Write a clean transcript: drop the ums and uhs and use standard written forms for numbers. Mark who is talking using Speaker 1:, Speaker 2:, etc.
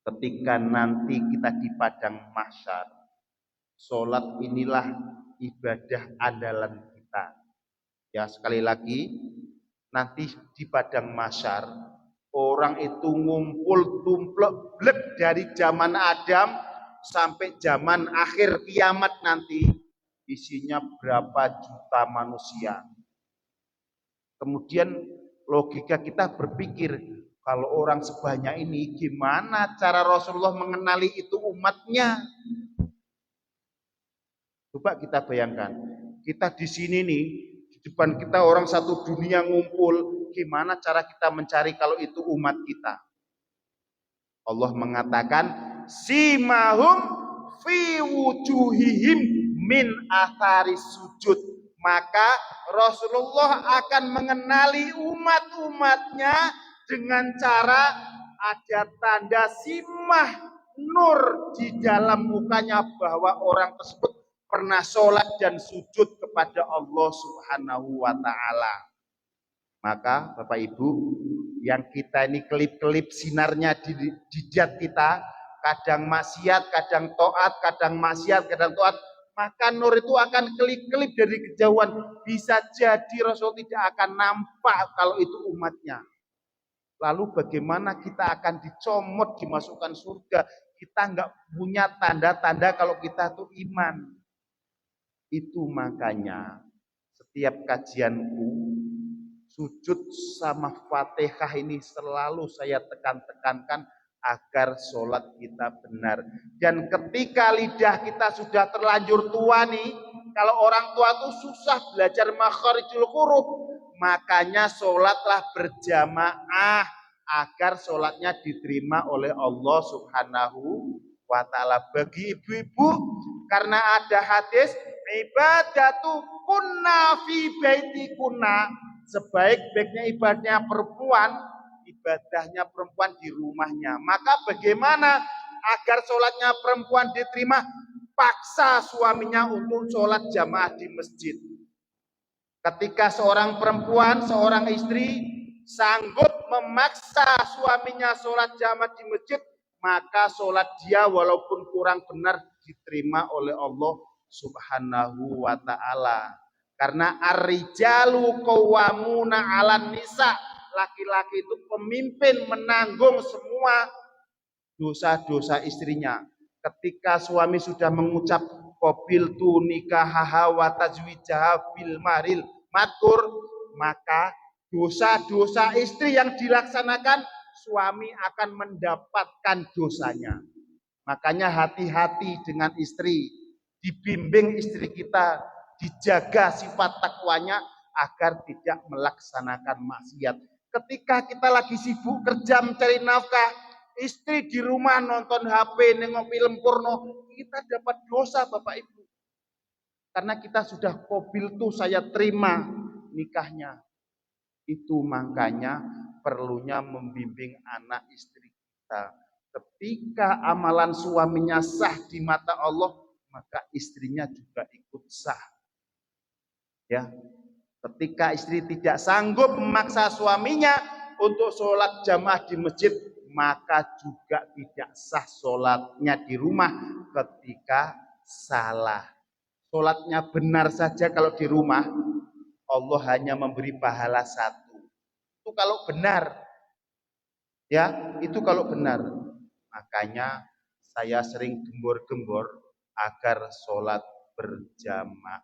Speaker 1: ketika nanti kita di padang mahsyar, sholat inilah ibadah andalan kita. Ya, sekali lagi, nanti di padang mahsyar orang itu ngumpul tumplek blek dari zaman Adam sampai zaman akhir kiamat nanti, isinya berapa juta manusia. Kemudian logika kita berpikir, kalau orang sebanyak ini gimana cara Rasulullah mengenali itu umatnya? Coba kita bayangkan, kita di sini nih, di depan kita orang satu dunia ngumpul, gimana cara kita mencari kalau itu umat kita? Allah mengatakan, simahum fi wujuhihim min atharis sujud. Maka Rasulullah akan mengenali umat-umatnya dengan cara ada tanda simah nur di dalam mukanya bahwa orang tersebut pernah sholat dan sujud kepada Allah Subhanahu wa ta'ala. Maka Bapak Ibu, yang kita ini kelip-kelip sinarnya di jidat kita, kadang maksiat, kadang taat, kadang maksiat, kadang taat, maka nur itu akan kelip-kelip dari kejauhan. Bisa jadi Rasul tidak akan nampak kalau itu umatnya. Lalu bagaimana kita akan dicomot, dimasukkan surga? Kita nggak punya tanda-tanda kalau kita tuh iman. Itu makanya setiap kajianku, sujud sama Fatihah ini selalu saya tekankan agar sholat kita benar. Dan ketika lidah kita sudah terlanjur tua nih, kalau orang tua tuh susah belajar makharijul huruf, makanya sholatlah berjamaah agar sholatnya diterima oleh Allah Subhanahu wa ta'ala. Bagi ibu-ibu, karena ada hadis ibadatu kunna fi baiti kunna, sebaik-baiknya ibadahnya perempuan di rumahnya. Maka bagaimana agar sholatnya perempuan diterima? Paksa suaminya untuk sholat jamaah di masjid. Ketika seorang perempuan, seorang istri sanggup memaksa suaminya sholat jamaah di masjid, maka sholat dia walaupun kurang benar diterima oleh Allah Subhanahu wa ta'ala. Karena ar-rijalu qawwamuna 'alan nisa, laki-laki itu pemimpin menanggung semua dosa-dosa istrinya. Ketika suami sudah mengucap qabiltu nikahaha wa tazwijaha bil maril madkur, maka dosa-dosa istri yang dilaksanakan suami akan mendapatkan dosanya. Makanya hati-hati dengan istri, dibimbing istri kita, dijaga sifat takwanya agar tidak melaksanakan maksiat. Ketika kita lagi sibuk kerja mencari nafkah, istri di rumah nonton HP, nengok film porno, kita dapat dosa Bapak Ibu. Karena kita sudah qabiltu, saya terima nikahnya. Itu makanya perlunya membimbing anak istri kita. Ketika amalan suaminya sah di mata Allah, maka istrinya juga ikut sah. Ya, ketika istri tidak sanggup memaksa suaminya untuk sholat jamaah di masjid, maka juga tidak sah sholatnya di rumah ketika salah. Sholatnya benar saja kalau di rumah, Allah hanya memberi pahala 1. Itu kalau benar. Ya, itu kalau benar. Makanya saya sering gembor-gembor agar sholat berjamaah.